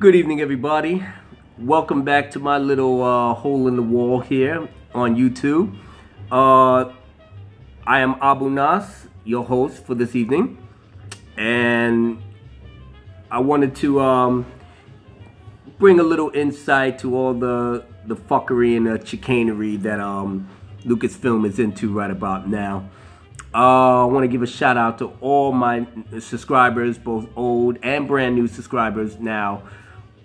Good evening, everybody. Welcome back to my little hole in the wall here on YouTube. I am Abu Nas, your host for this evening, and I wanted to bring a little insight to all the fuckery and the chicanery that Lucasfilm is into right about now. I want to give a shout out to all my subscribers, both old and brand new subscribers now.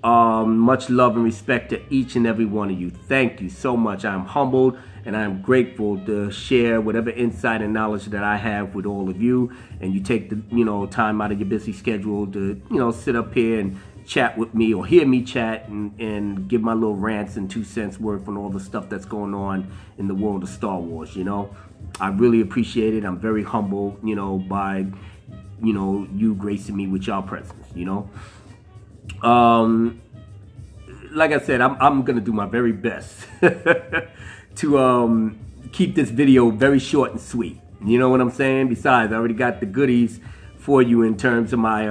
Much love and respect to each and every one of you. Thank you so much. I'm humbled and I'm grateful to share whatever insight and knowledge that I have with all of you. And you take the time out of your busy schedule to sit up here and chat with me or hear me chat and give my little rants and 2 cents worth on all the stuff that's going on in the world of Star Wars. I really appreciate it. I'm very humbled, by you gracing me with your presence. Like I said, I'm gonna do my very best to keep this video very short and sweet. You know what I'm saying? Besides, I already got the goodies for you in terms of my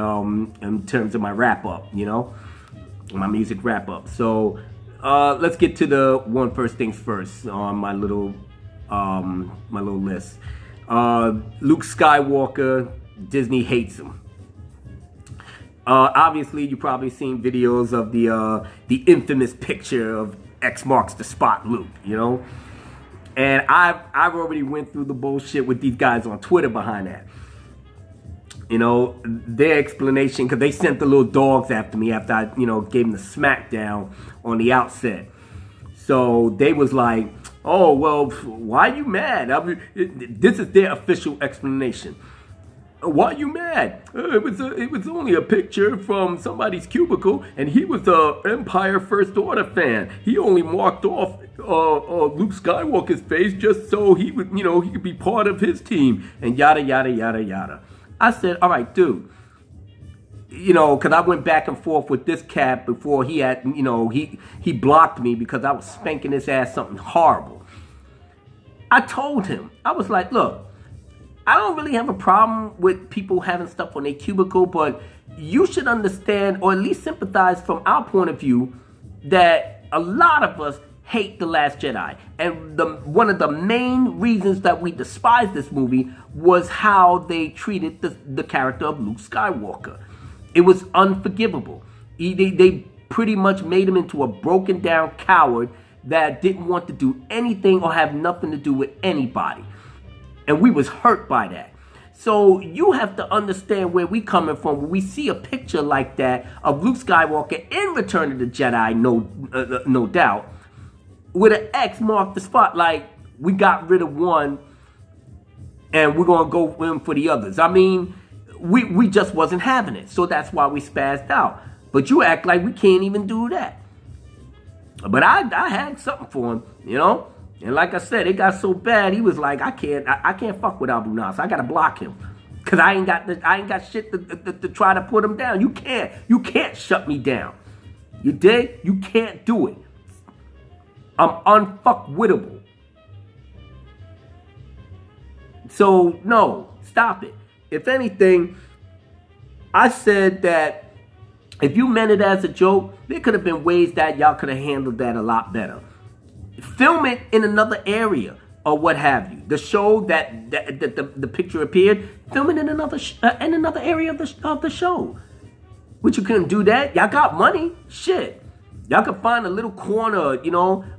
wrap up. My music wrap up. So let's get to the first things first on my little list. Luke Skywalker, Disney hates him. Obviously, you probably seen videos of the infamous picture of X marks the spot Luke, and I've already went through the bullshit with these guys on Twitter behind that. Their explanation, because they sent the little dogs after me after I gave them the smackdown on the outset. So they was like, "Oh well, why are you mad?" This is their official explanation. Why are you mad? It was only a picture from somebody's cubicle, and he was a Empire First Order fan. He only marked off Luke Skywalker's face just so he would, he could be part of his team, and yada yada yada yada. I said, all right, dude. Because I went back and forth with this cat before he had, he blocked me because I was spanking his ass something horrible. I told him, I was like, look, I don't really have a problem with people having stuff on their cubicle, but you should understand, or at least sympathize from our point of view, that a lot of us hate The Last Jedi. And one of the main reasons that we despise this movie was how they treated the character of Luke Skywalker. It was unforgivable. They pretty much made him into a broken down coward that didn't want to do anything or have nothing to do with anybody. And we was hurt by that. So you have to understand where we coming from when we see a picture like that of Luke Skywalker in Return of the Jedi, no doubt, with an X mark the spot, like we got rid of one and we're gonna go in for the others. I mean, we just wasn't having it. So that's why we spazzed out. But you act like we can't even do that. But I had something for him, And like I said, it got so bad. He was like, I can't fuck with Abu Nas. I gotta block him, cause I ain't got shit to try to put him down. You can't shut me down. You dig? You can't do it. I'm unfuckwittable. So no, stop it. If anything, I said that if you meant it as a joke, there could have been ways that y'all could have handled that a lot better. Film it in another area or what have you. The show that the picture appeared, film it in another area of the show. But you couldn't do that. Y'all got money. Shit. Y'all could find a little corner,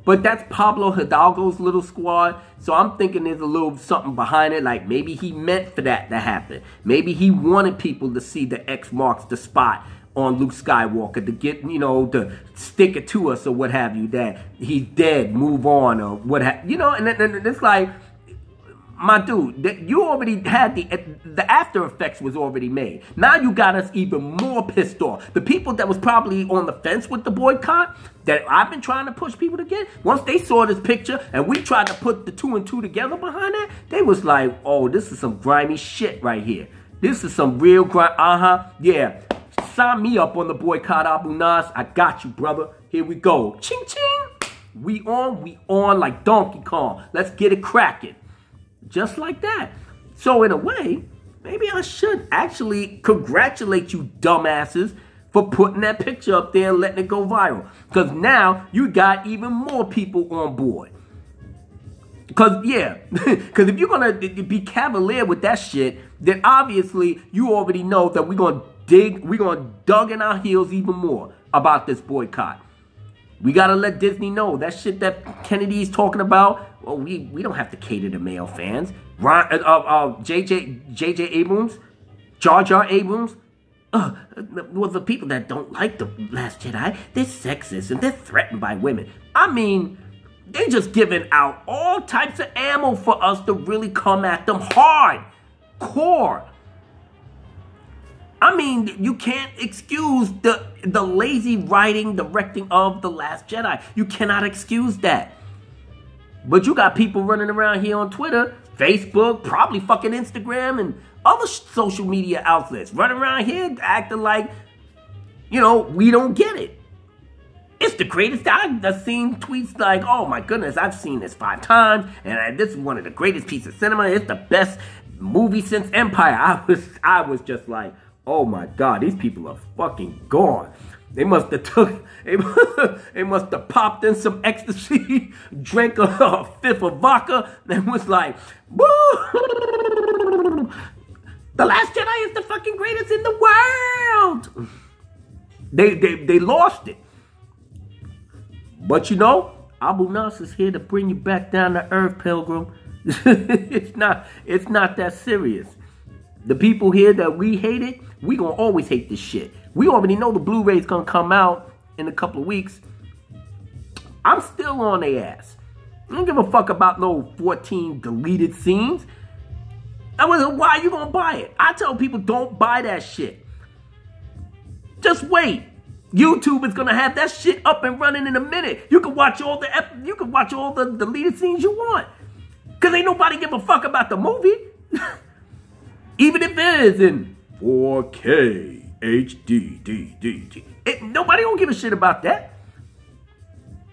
But that's Pablo Hidalgo's little squad. So I'm thinking there's a little something behind it. Like maybe he meant for that to happen. Maybe he wanted people to see the X marks the spot on Luke Skywalker to get, to stick it to us or what have you, that he's dead, move on or what have and it's like, my dude, you already had the after effects was already made. Now you got us even more pissed off. The people that was probably on the fence with the boycott that I've been trying to push people to get, once they saw this picture and we tried to put the 2 and 2 together behind it, they was like, oh, this is some grimy shit right here. This is some real yeah. Sign me up on the boycott, Abu Nas. I got you, brother. Here we go. Ching, ching. We on like Donkey Kong. Let's get it cracking. Just like that. So in a way, maybe I should actually congratulate you dumbasses for putting that picture up there and letting it go viral. Because now you got even more people on board. Because, yeah, because if you're going to be cavalier with that shit, then obviously you already know that we're going to dug in our heels even more about this boycott. We got to let Disney know that shit that Kennedy's talking about, well, we don't have to cater to male fans. J.J. Abrams, Jar Jar Abrams, well, the people that don't like The Last Jedi, they're sexist and they're threatened by women. I mean, they just giving out all types of ammo for us to really come at them hard, core. I mean, you can't excuse the lazy writing, directing of The Last Jedi. You cannot excuse that. But you got people running around here on Twitter, Facebook, probably fucking Instagram, and other social media outlets running around here acting like, you know, we don't get it. It's the greatest. I've seen tweets like, oh my goodness, I've seen this 5 times, and this is one of the greatest pieces of cinema. It's the best movie since Empire. I was just like, oh my God, these people are fucking gone. They must have they must have popped in some ecstasy, drank a fifth of vodka, and was like, woo! The Last Jedi is the fucking greatest in the world. They lost it. But you know, Abu Nas is here to bring you back down to earth, pilgrim. It's not that serious. The people here that we hated, we gonna always hate this shit. We already know the Blu-ray's gonna come out in a couple of weeks. I'm still on their ass. I don't give a fuck about no 14 deleted scenes. Why are you gonna buy it? I tell people don't buy that shit. Just wait. YouTube is gonna have that shit up and running in a minute. You can watch all the deleted scenes you want. Cause ain't nobody give a fuck about the movie. Even if it is in 4K. HD. Nobody don't give a shit about that.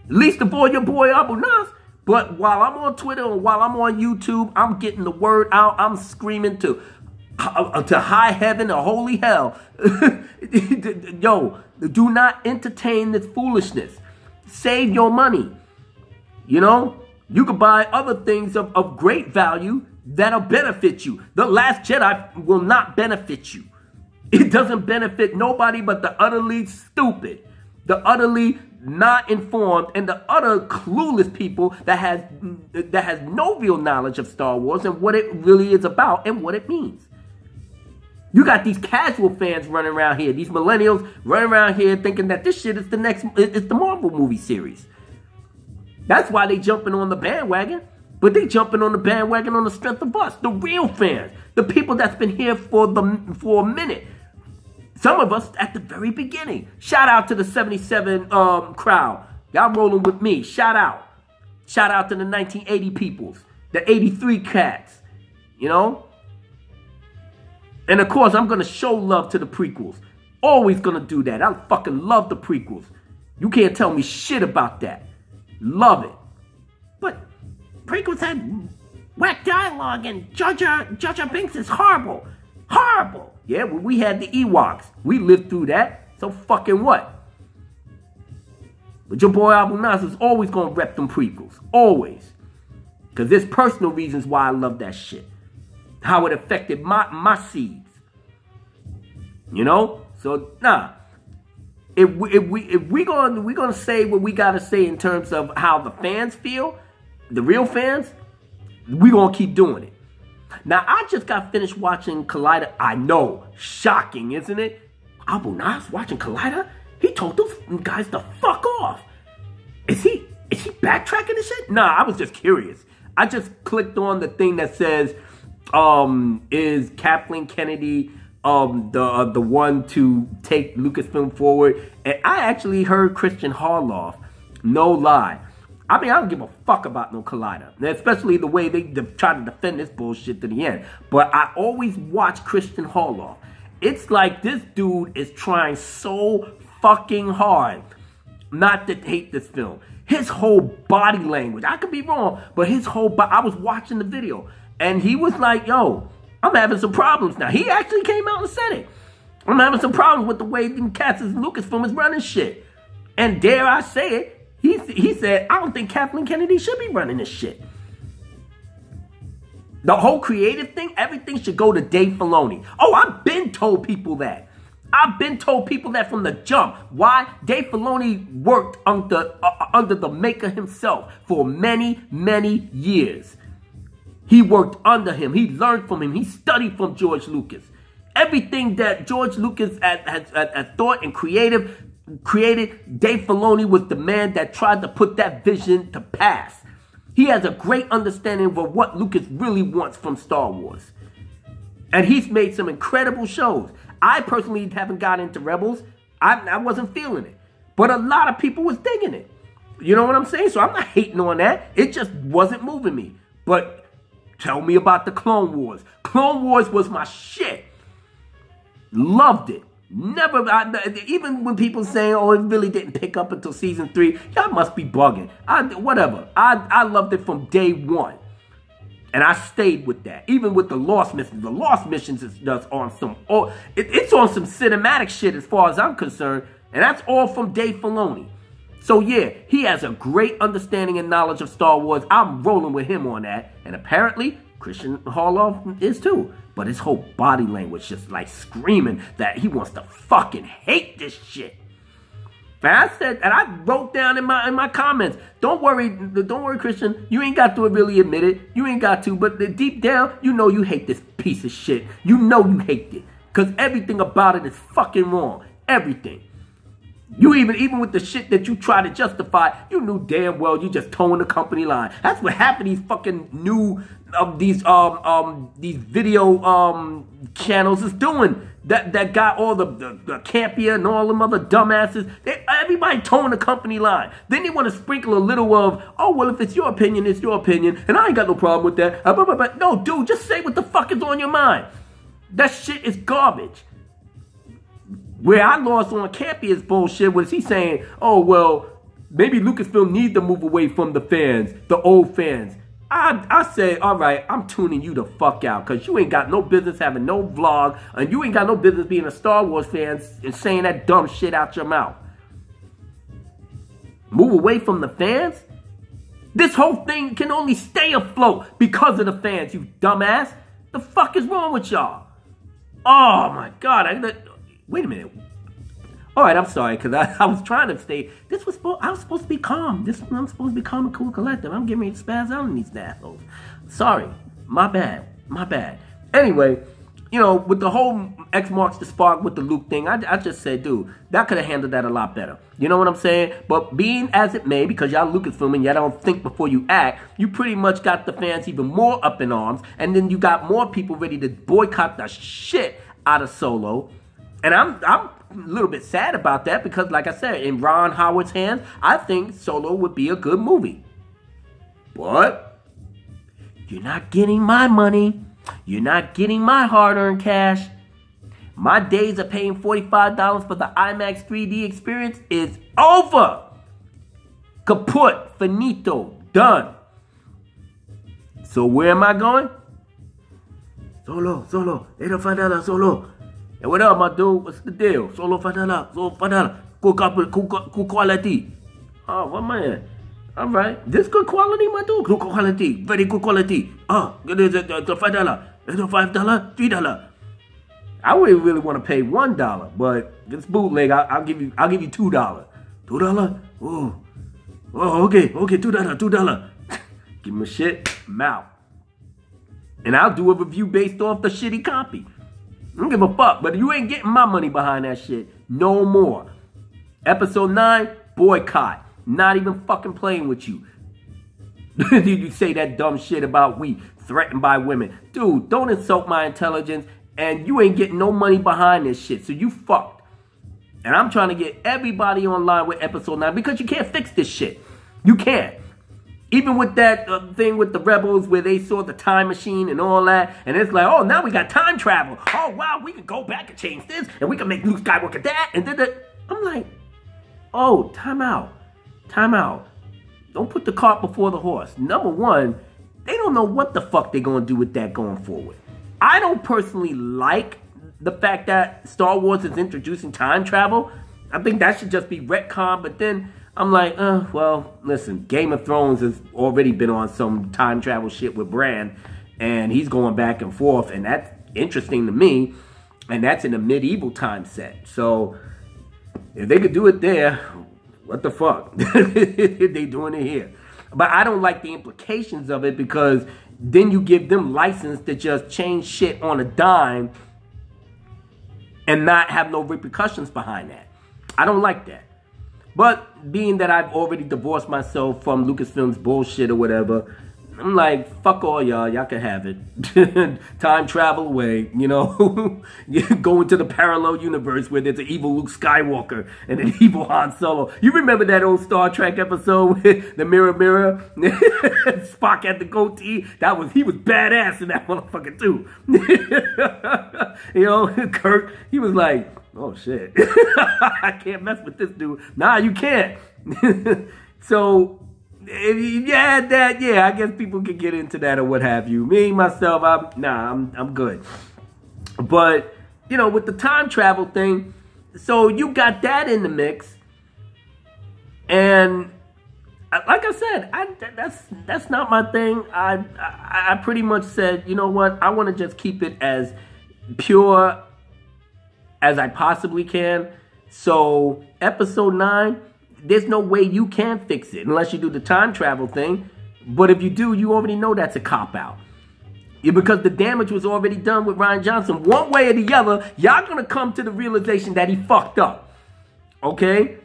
At least avoid your boy Abu Nas. But while I'm on Twitter and while I'm on YouTube, I'm getting the word out. I'm screaming to high heaven or holy hell. Yo, do not entertain this foolishness. Save your money. You know, you can buy other things of great value that'll benefit you. The Last Jedi will not benefit you. It doesn't benefit nobody but the utterly stupid, the utterly not informed, and the utter clueless people that has no real knowledge of Star Wars and what it really is about and what it means. You got these casual fans running around here, these millennials running around here thinking that this shit is it's the Marvel movie series. That's why they jumping on the bandwagon. But they jumping on the bandwagon on the strength of us, the real fans, the people that's been here for a minute. Some of us at the very beginning. Shout out to the 77 crowd. Y'all rolling with me. Shout out. Shout out to the 1980 peoples. The 83 cats. You know? And of course, I'm going to show love to the prequels. Always going to do that. I fucking love the prequels. You can't tell me shit about that. Love it. But prequels had whack dialogue and Jar Jar Binks is horrible. Horrible. Yeah, well, we had the Ewoks. We lived through that. So fucking what? But your boy Abu Nas is always going to rep them prequels. Always. Because there's personal reasons why I love that shit. How it affected my seeds. You know? So, nah. If we gonna say what we gotta say in terms of how the fans feel, the real fans, we gonna keep doing it. Now, I just got finished watching Collider. I know, shocking, isn't it? Abu Nas watching Collider? He told those guys to fuck off. Is he backtracking this shit? Nah, I was just curious. I just clicked on the thing that says, is Kathleen Kennedy the one to take Lucasfilm forward? And I actually heard Christian Harloff, no lie. I mean, I don't give a fuck about no Collider, especially the way they try to defend this bullshit to the end. But I always watch Christian Harloff. It's like this dude is trying so fucking hard not to hate this film. His whole body language, I could be wrong, but his whole I was watching the video, and he was like, yo, I'm having some problems now. He actually came out and said it. I'm having some problems with the way Lucasfilm is running shit. And dare I say it, he said, I don't think Kathleen Kennedy should be running this shit. The whole creative thing, everything should go to Dave Filoni. Oh, I've been told people that. I've been told people that from the jump. Why? Dave Filoni worked under the maker himself for many, many years. He worked under him. He learned from him. He studied from George Lucas. Everything that George Lucas has thought and created, Dave Filoni was the man that tried to put that vision to pass. He has a great understanding of what Lucas really wants from Star Wars. And he's made some incredible shows. I personally haven't got into Rebels. I wasn't feeling it. But a lot of people was digging it. You know what I'm saying? So I'm not hating on that. It just wasn't moving me. But tell me about the Clone Wars. Clone Wars was my shit. Loved it. Never, even when people saying, oh, it really didn't pick up until season 3, y'all must be bugging. Whatever. I loved it from day one. And I stayed with that. Even with the Lost Missions. The Lost Missions is just on some, it's on some cinematic shit as far as I'm concerned. And that's all from Dave Filoni. So yeah, he has a great understanding and knowledge of Star Wars. I'm rolling with him on that. And apparently, Christian Harloff is too. But his whole body language just like screaming that he wants to fucking hate this shit. And I said, and I wrote down in my comments, don't worry, Christian, you ain't got to really admit it. You ain't got to, but deep down, you know you hate this piece of shit. You know you hate it. Because everything about it is fucking wrong. Everything. You even with the shit that you try to justify, you knew damn well you just towing the company line. That's what happened to these fucking new these video channels is doing. That got all the Campia and all them other dumbasses. Everybody towing the company line. Then they want to sprinkle a little of, oh well, if it's your opinion, it's your opinion, and I ain't got no problem with that. No, dude, just say what the fuck is on your mind. That shit is garbage. Where I lost on Campia's bullshit was he saying, oh, well, maybe Lucasfilm need to move away from the fans, the old fans. I said, all right, I'm tuning you the fuck out because you ain't got no business having no vlog and you ain't got no business being a Star Wars fan and saying that dumb shit out your mouth. Move away from the fans? This whole thing can only stay afloat because of the fans, you dumbass. The fuck is wrong with y'all? Oh, my God. Wait a minute. All right, I'm sorry, because I was trying to stay. I was supposed to be calm. I'm supposed to be calm and cool collective. I'm getting ready to spaz out on these assholes. Sorry. My bad. My bad. Anyway, you know, with the whole X marks the spark with the Luke thing, I just said, dude, that could have handled that a lot better. You know what I'm saying? But being as it may, because y'all Lucasfilm and y'all don't think before you act, you pretty much got the fans even more up in arms. And then you got more people ready to boycott the shit out of Solo. And I'm a little bit sad about that because, like I said, in Ron Howard's hands, I think Solo would be a good movie. But you're not getting my money. You're not getting my hard-earned cash. My days of paying $45 for the IMAX 3D experience is over. Kaput, finito, done. So where am I going? Solo, $85, Solo. Hey, what up, my dude? What's the deal? Solo $5. Good quality. Oh, what man? All right. This good quality, my dude. Good quality. Very good quality. Oh, it is $5. It's $5, $3. I wouldn't really want to pay $1, but this bootleg, I'll give you $2. $2? Oh, okay, $2. Give me shit, I'm out. And I'll do a review based off the shitty copy. I don't give a fuck, but you ain't getting my money behind that shit. No more. Episode 9, boycott. Not even fucking playing with you. Did you say that dumb shit about we threatened by women? Dude, don't insult my intelligence, and you ain't getting no money behind this shit, so you fucked. And I'm trying to get everybody online with episode 9 because you can't fix this shit. You can't. Even with that thing with the Rebels where they saw the time machine and all that. And it's like, oh, now we got time travel. Oh, wow, we can go back and change this. And we can make Luke Skywalker that. And then I'm like, oh, time out. Time out. Don't put the cart before the horse. Number one, they don't know what the fuck they're going to do with that going forward. I don't personally like the fact that Star Wars is introducing time travel. I think that should just be retcon. But then I'm like, well, listen, Game of Thrones has already been on some time travel shit with Bran, and he's going back and forth, and that's interesting to me, and that's in a medieval time set. So if they could do it there, what the fuck? They doing it here. But I don't like the implications of it, because then you give them license to just change shit on a dime and not have no repercussions behind that. I don't like that. But being that I've already divorced myself from Lucasfilm's bullshit or whatever, I'm like, fuck all y'all. Y'all can have it. Time travel away, you know. Go into the parallel universe where there's an evil Luke Skywalker and an evil Han Solo. You remember that old Star Trek episode with the Mirror Mirror? Spock had the goatee. He was badass in that motherfucker too. You know, Kirk, he was like, oh shit. I can't mess with this dude. Nah, you can't. So if you had that, yeah, I guess people could get into that or what have you. Me, myself, I'm good. But, you know, with the time travel thing, so you got that in the mix. And like I said, that's not my thing. I pretty much said, you know what, I want to just keep it as pure as I possibly can. So episode 9, there's no way you can fix it unless you do the time travel thing. But if you do, you already know that's a cop-out. Yeah, because the damage was already done with Rian Johnson. One way or the other, y'all gonna come to the realization that he fucked up. Okay?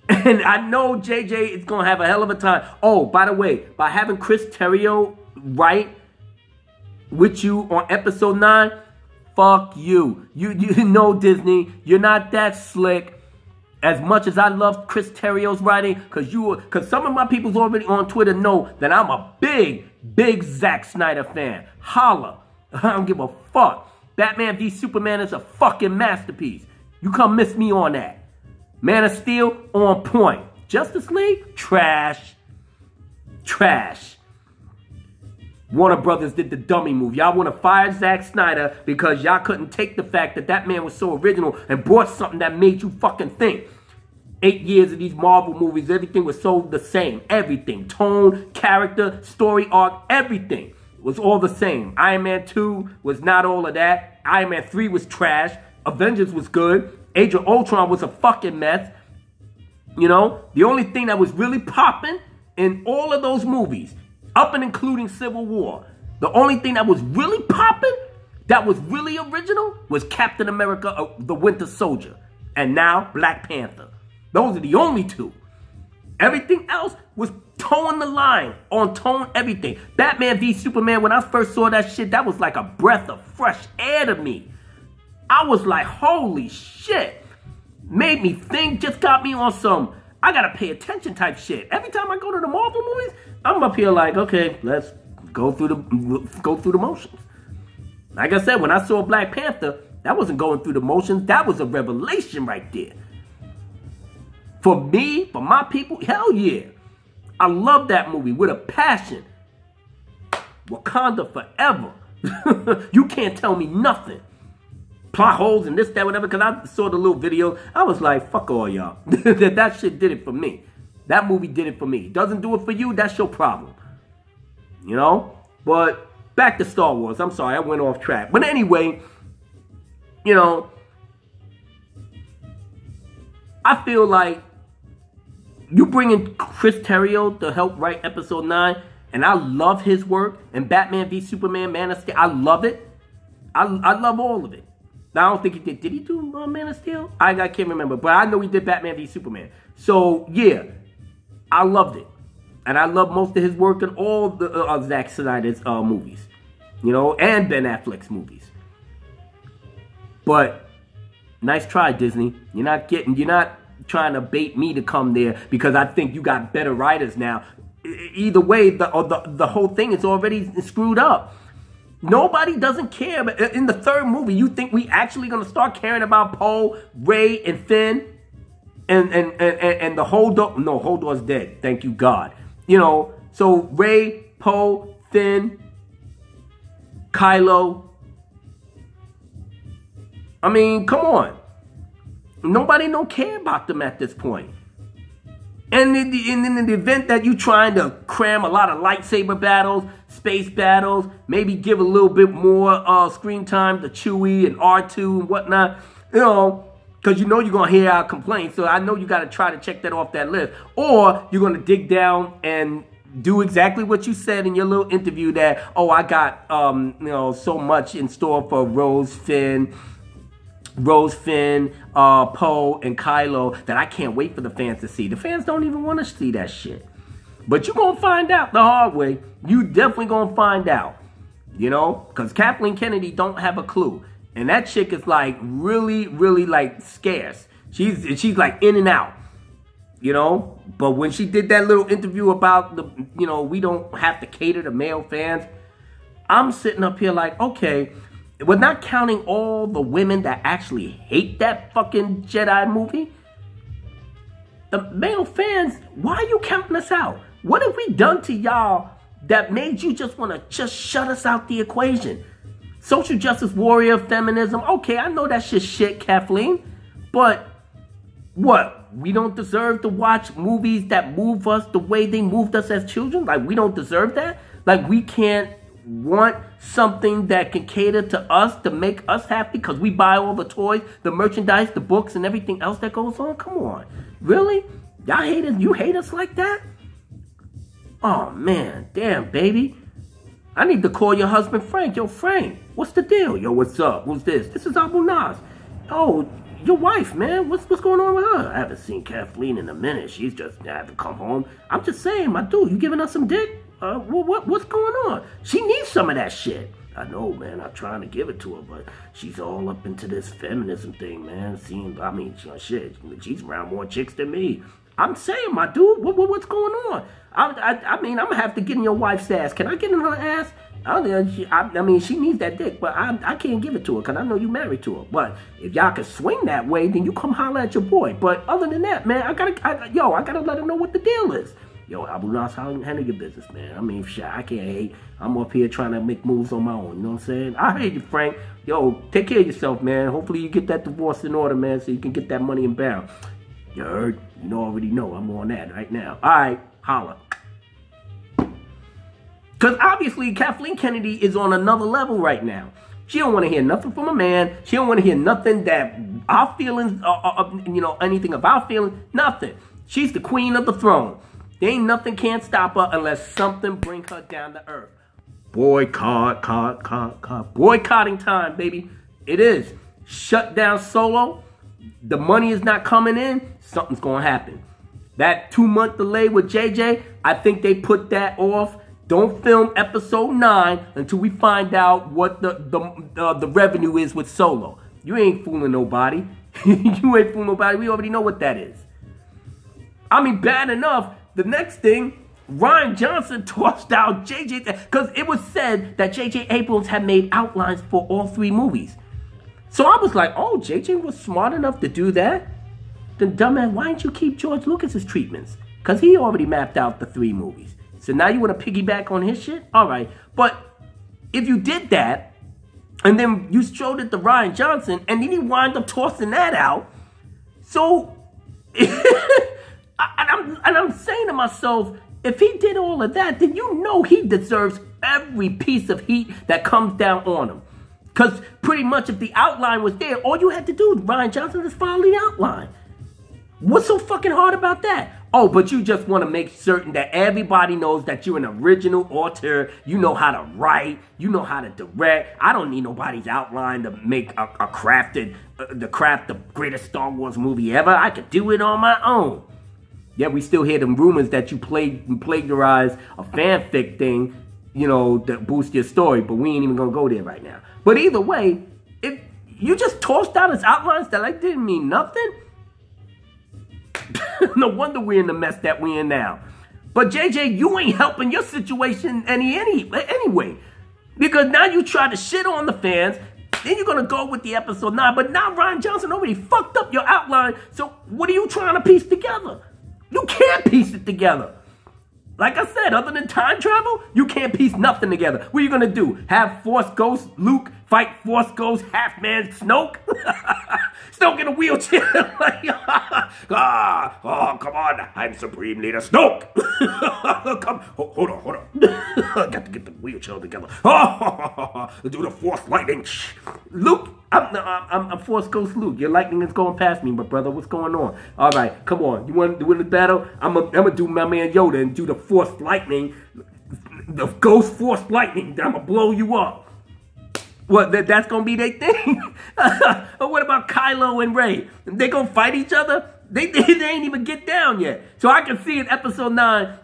And I know JJ is gonna have a hell of a time. Oh, by the way, by having Chris Terrio write with you on episode 9, fuck you. You know, Disney, you're not that slick. As much as I love Chris Terrio's writing, because some of my people's already on Twitter know that I'm a big Zack Snyder fan. Holla. I don't give a fuck. Batman v Superman is a fucking masterpiece. You come miss me on that. Man of Steel, on point. Justice League, trash. Trash. Warner Brothers did the dummy move. Y'all want to fire Zack Snyder because y'all couldn't take the fact that that man was so original and brought something that made you fucking think. 8 years of these Marvel movies, everything was so the same. Everything. Tone, character, story arc, everything was all the same. Iron Man 2 was not all of that. Iron Man 3 was trash. Avengers was good. Age of Ultron was a fucking mess. You know, the only thing that was really popping in all of those movies, up and including Civil War, the only thing that was really popping, that was really original, was Captain America, the Winter Soldier. And now, Black Panther. Those are the only two. Everything else was towing the line, on tone everything. Batman v Superman, when I first saw that shit, that was like a breath of fresh air to me. I was like, holy shit. Made me think, just got me on some, I gotta pay attention type shit. Every time I go to the Marvel movies, I'm up here like, okay, let's go through the motions. Like I said, when I saw Black Panther, that wasn't going through the motions. That was a revelation right there. For me, for my people, hell yeah. I love that movie with a passion. Wakanda forever. You can't tell me nothing. Plot holes and this, that, whatever. Because I saw the little video. I was like, fuck all y'all. That shit did it for me. That movie did it for me. Doesn't do it for you, that's your problem. You know? But back to Star Wars. I'm sorry, I went off track. But anyway, you know, I feel like you bring in Chris Terrio to help write episode 9, and I love his work, and Batman v Superman, Man of Steel, I love it. I love all of it. Now, I don't think he did. Did he do Man of Steel? I can't remember, but I know he did Batman v Superman. So, yeah, I loved it. And I love most of his work in all the Zack Snyder's movies. You know, and Ben Affleck's movies. But, nice try, Disney. You're not trying to bait me to come there because I think you got better writers now. Either way, the whole thing is already screwed up. Nobody doesn't care. But in the third movie, you think we actually going to start caring about Poe, Rey, and Finn? And the Hodor? No, Hodor's dead. Thank you, God. You know, so Rey, Poe, Finn, Kylo, I mean, come on. Nobody don't care about them at this point. And in the event that you trying to cram a lot of lightsaber battles, space battles, maybe give a little bit more screen time to Chewie and R2 and whatnot, you know, because you know you're going to hear our complaints. So I know you got to try to check that off that list. Or you're going to dig down and do exactly what you said in your little interview that, oh, I got, you know, so much in store for Rose, Finn, Poe, and Kylo that I can't wait for the fans to see. The fans don't even want to see that shit. But you're going to find out the hard way. You definitely going to find out. You know? Because Kathleen Kennedy don't have a clue. And that chick is like really, really like scarce. She's like in and out. You know? But when she did that little interview about the, you know, we don't have to cater to male fans, I'm sitting up here like, okay, we're not counting all the women that actually hate that fucking Jedi movie. The male fans, why are you counting us out? What have we done to y'all that made you just want to just shut us out the equation? Social justice warrior, feminism. Okay, I know that's just shit, Kathleen. But what? We don't deserve to watch movies that move us the way they moved us as children? Like, we don't deserve that? Like, we can't want something that can cater to us to make us happy because we buy all the toys, the merchandise, the books, and everything else that goes on? Come on. Really? Y'all hate us? You hate us like that? Oh, man. Damn, baby. I need to call your husband, Frank. Yo, Frank, what's the deal? Yo, what's up? Who's this? This is Abu Nas. Oh, your wife, man. What's going on with her? I haven't seen Kathleen in a minute. She's just had to come home. I'm just saying, my dude, you giving us some dick? What's going on? She needs some of that shit. I know, man. I'm trying to give it to her, but she's all up into this feminism thing, man. I mean, shit, she's around more chicks than me. I'm saying, my dude, what's going on? I mean, I'm gonna have to get in your wife's ass. Can I get in her ass? I mean, she needs that dick, but I can't give it to her because I know you married to her. But if y'all can swing that way, then you come holler at your boy. But other than that, man, I gotta let her know what the deal is. Yo, Abu Nas, handle your business, man. I mean, shit, I can't hate. I'm up here trying to make moves on my own. You know what I'm saying? I hear you, Frank. Yo, take care of yourself, man. Hopefully you get that divorce in order, man, so you can get that money in bound. You heard? You already know I'm on that right now. All right, holla. Because obviously Kathleen Kennedy is on another level right now. She don't want to hear nothing from a man. She don't want to hear nothing that our feelings, you know, anything of our feelings, nothing. She's the queen of the throne. There ain't nothing can't stop her unless something bring her down to earth. Boycotting time, baby. It is. Shut down Solo. The money is not coming in. Something's going to happen. That 2-month delay with JJ, I think they put that off. Don't film episode 9 until we find out what the revenue is with Solo. You ain't fooling nobody. You ain't fooling nobody. We already know what that is. I mean, bad enough. The next thing, Rian Johnson tossed out JJ, because it was said that J.J. Abrams had made outlines for all 3 movies. So I was like, oh, JJ was smart enough to do that? Then, dumbass, why didn't you keep George Lucas's treatments? Because he already mapped out the 3 movies. So now you want to piggyback on his shit? All right. But if you did that, and then you showed it to Rian Johnson, and then he wound up tossing that out, so... And I'm saying to myself, if he did all of that, then you know he deserves every piece of heat that comes down on him. Because pretty much if the outline was there, all you had to do, Rian Johnson, is follow the outline. What's so fucking hard about that? Oh, but you just want to make certain that everybody knows that you're an original author. You know how to write. You know how to direct. I don't need nobody's outline to make to craft the greatest Star Wars movie ever. I could do it on my own. Yeah, we still hear them rumors that you plagiarize a fanfic thing, you know, that boosts your story, but we ain't even gonna go there right now. But either way, if you just tossed out his outlines that like didn't mean nothing, no wonder we're in the mess that we're in now. But JJ, you ain't helping your situation anyway. Because now you try to shit on the fans, then you're gonna go with the episode 9, but now Rian Johnson already fucked up your outline, so what are you trying to piece together? You can't piece it together. Like I said, other than time travel, you can't piece nothing together. What are you going to do? Have Force Ghost Luke Fight Force Ghost, Half-Man Snoke. Snoke in a wheelchair. Oh, come on. I'm Supreme Leader Snoke. Come, hold on. I got to get the wheelchair together. Do the Force Lightning. Luke, I'm a Force Ghost Luke. Your lightning is going past me, my brother. What's going on? All right, come on. You want to win the battle? I'm gonna do my man Yoda and do the Force Lightning, the Ghost Force Lightning. I'm gonna blow you up. What, that's gonna be their thing? Or what about Kylo and Rey? They gonna fight each other? They ain't even get down yet. So I can see in episode 9,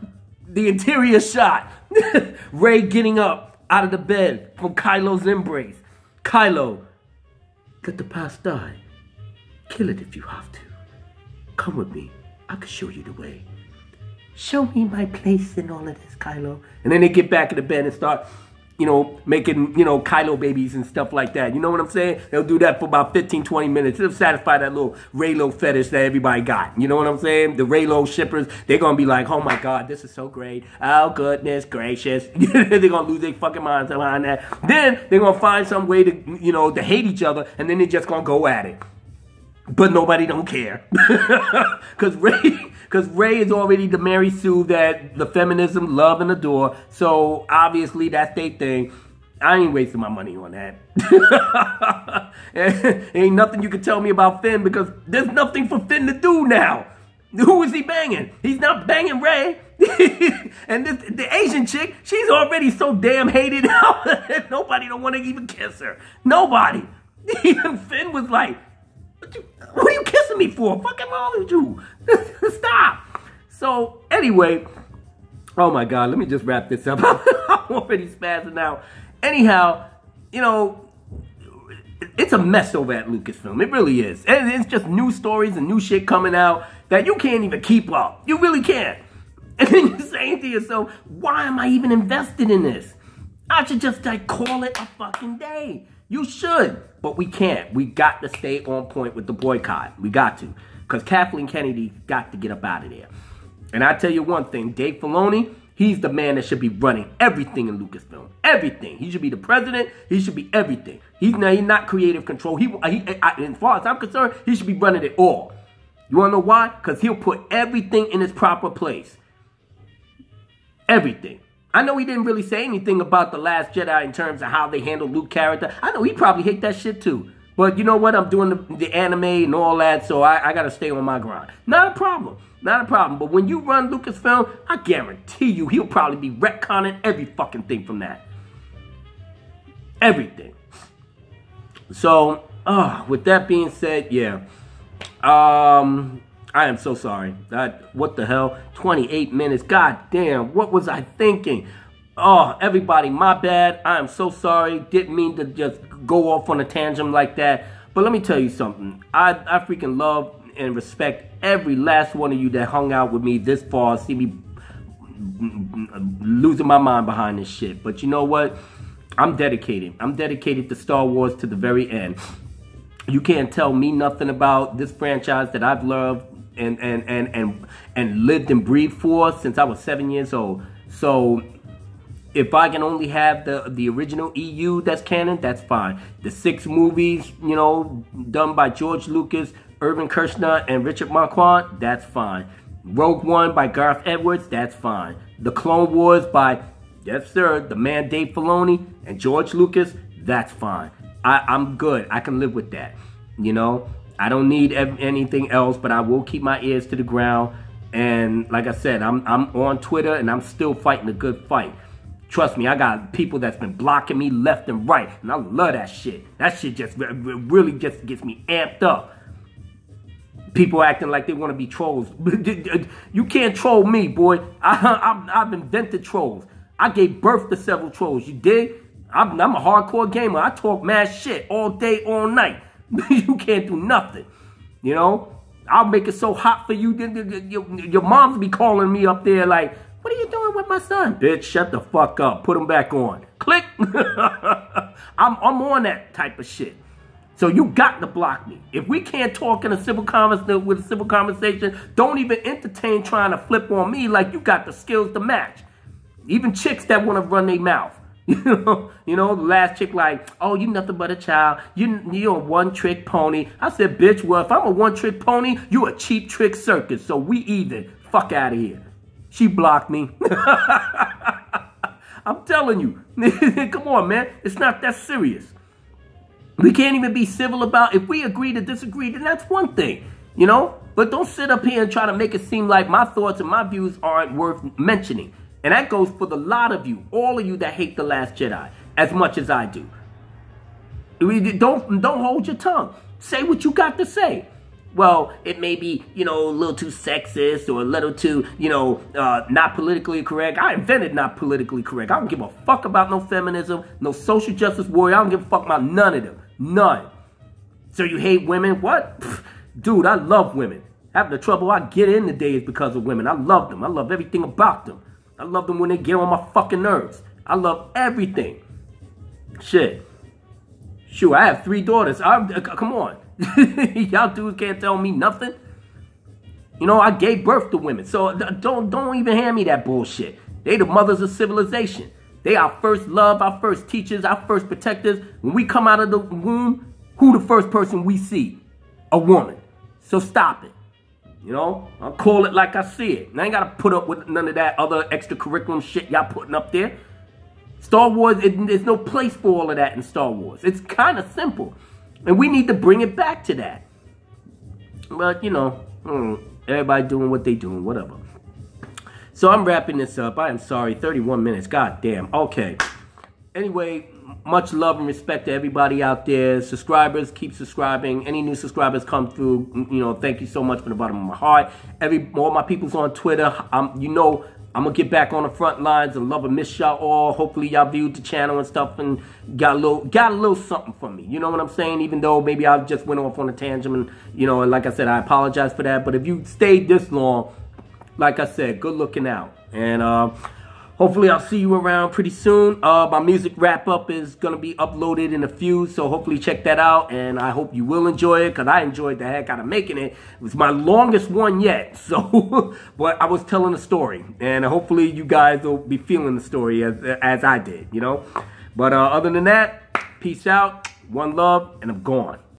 the interior shot. Rey getting up out of the bed from Kylo's embrace. Kylo, let the past die. Kill it if you have to. Come with me. I can show you the way. Show me my place in all of this, Kylo. And then they get back in the bed and start, making, Kylo babies and stuff like that. You know what I'm saying? They'll do that for about 15, 20 minutes. It'll satisfy that little Reylo fetish that everybody got. You know what I'm saying? The Reylo shippers, they're going to be like, oh my God, this is so great. Oh, goodness gracious. They're going to lose their fucking minds behind that. Then they're going to find some way to, to hate each other, and then they're just going to go at it. But nobody don't care. Because Rey is already the Mary Sue that the feminism love and adore. So obviously that's their thing. I ain't wasting my money on that. Ain't nothing you can tell me about Finn because there's nothing for Finn to do now. Who is he banging? He's not banging Rey. And the Asian chick, she's already so damn hated out that nobody don't want to even kiss her. Nobody. Even Finn was like, what are you kissing me for? Fucking wrong with you? Stop. So, anyway, oh my God, let me just wrap this up. I'm already spazzing out. Anyhow, it's a mess over at Lucasfilm. It really is. And it's just new stories and new shit coming out that you can't even keep up. You really can't. And then you're saying to yourself, why am I even invested in this? I should just call it a fucking day. You should, but we can't. We got to stay on point with the boycott. We got to. Because Kathleen Kennedy got to get up out of there. And I tell you one thing, Dave Filoni, he's the man that should be running everything in Lucasfilm. Everything. He should be the president. He should be everything. He's not creative control. As far as I'm concerned, he should be running it all. You want to know why? Because he'll put everything in its proper place. Everything. I know he didn't really say anything about The Last Jedi in terms of how they handled Luke's character. I know he probably hate that shit too. But you know what? I'm doing the anime and all that, so I got to stay on my grind. Not a problem. Not a problem. But when you run Lucasfilm, I guarantee you he'll probably be retconning every fucking thing from that. Everything. So, with that being said, yeah. I am so sorry. What the hell? 28 minutes. God damn. What was I thinking? Oh, everybody, my bad. I am so sorry. Didn't mean to just go off on a tangent like that. But let me tell you something. I freaking love and respect every last one of you that hung out with me this far. See me losing my mind behind this shit. But you know what? I'm dedicated. I'm dedicated to Star Wars to the very end. You can't tell me nothing about this franchise that I've loved and lived and breathed for since I was 7 years old. So if I can only have the original EU that's canon, that's fine. The 6 movies, done by George Lucas, Irvin Kershner, and Richard Marquand, that's fine. Rogue One by Gareth Edwards, that's fine. The Clone Wars by, yes sir, the man Dave Filoni and George Lucas, that's fine. I'm good. I can live with that. I don't need anything else, but I will keep my ears to the ground. And like I said, I'm on Twitter and I'm still fighting a good fight. Trust me, I got people that's been blocking me left and right, and I love that shit. That shit just really just gets me amped up. People acting like they want to be trolls. You can't troll me, boy. I've invented trolls. I gave birth to several trolls. You dig? I'm a hardcore gamer. I talk mad shit all day, all night. You can't do nothing. I'll make it so hot for you. Your moms be calling me up there like, what are you doing with my son? Bitch, shut the fuck up. Put him back on. Click. I'm on that type of shit. So you got to block me. If we can't talk in a civil conversation, don't even entertain trying to flip on me like you got the skills to match. Even chicks that want to run their mouth. You know, the last chick like, oh, you nothing but a child. You're a one-trick pony. I said, bitch, well, if I'm a one-trick pony, you a cheap trick circus. So we even. Fuck out of here. She blocked me. I'm telling you. Come on, man. It's not that serious. We can't even be civil about, if we agree to disagree, then that's one thing, you know? But don't sit up here and try to make it seem like my thoughts and my views aren't worth mentioning. And that goes for the lot of you, all of you that hate The Last Jedi as much as I do. Don't hold your tongue. Say what you got to say. Well, it may be, you know, a little too sexist or a little too, you know, not politically correct. I invented not politically correct. I don't give a fuck about no feminism, no social justice warrior. I don't give a fuck about none of them. None. So you hate women? What? Pfft, dude, I love women. Half the trouble I get in today is because of women. I love them. I love everything about them. I love them when they get on my fucking nerves. I love everything. Shit. Shoot, I have 3 daughters. Come on. Y'all dudes can't tell me nothing. You know, I gave birth to women. So don't even hand me that bullshit. They the mothers of civilization. They our first love, our first teachers, our first protectors. When we come out of the womb, who the first person we see? A woman. So stop it. You know, I'll call it like I see it. And I ain't got to put up with none of that other extra curriculum shit y'all putting up there. Star Wars, there's no place for all of that in Star Wars. It's kind of simple. And we need to bring it back to that. But, you know, everybody doing what they doing, whatever. So I'm wrapping this up. I am sorry, 31 minutes. God damn. Okay. Anyway, much love and respect to everybody out there. Subscribers, keep subscribing. Any new subscribers come through, you know, thank you so much from the bottom of my heart. All my people's on Twitter. You know, I'm going to get back on the front lines and love and miss y'all all. Hopefully y'all viewed the channel and stuff and got a little something from me. You know what I'm saying? Even though maybe I just went off on a tangent and, you know, and like I said, I apologize for that. But if you stayed this long, like I said, good looking out. And hopefully I'll see you around pretty soon. My music wrap-up is going to be uploaded in a few, so hopefully check that out. And I hope you will enjoy it, because I enjoyed the heck out of making it. It was my longest one yet, so but I was telling a story. And hopefully you guys will be feeling the story as I did, you know. But other than that, peace out, one love, and I'm gone.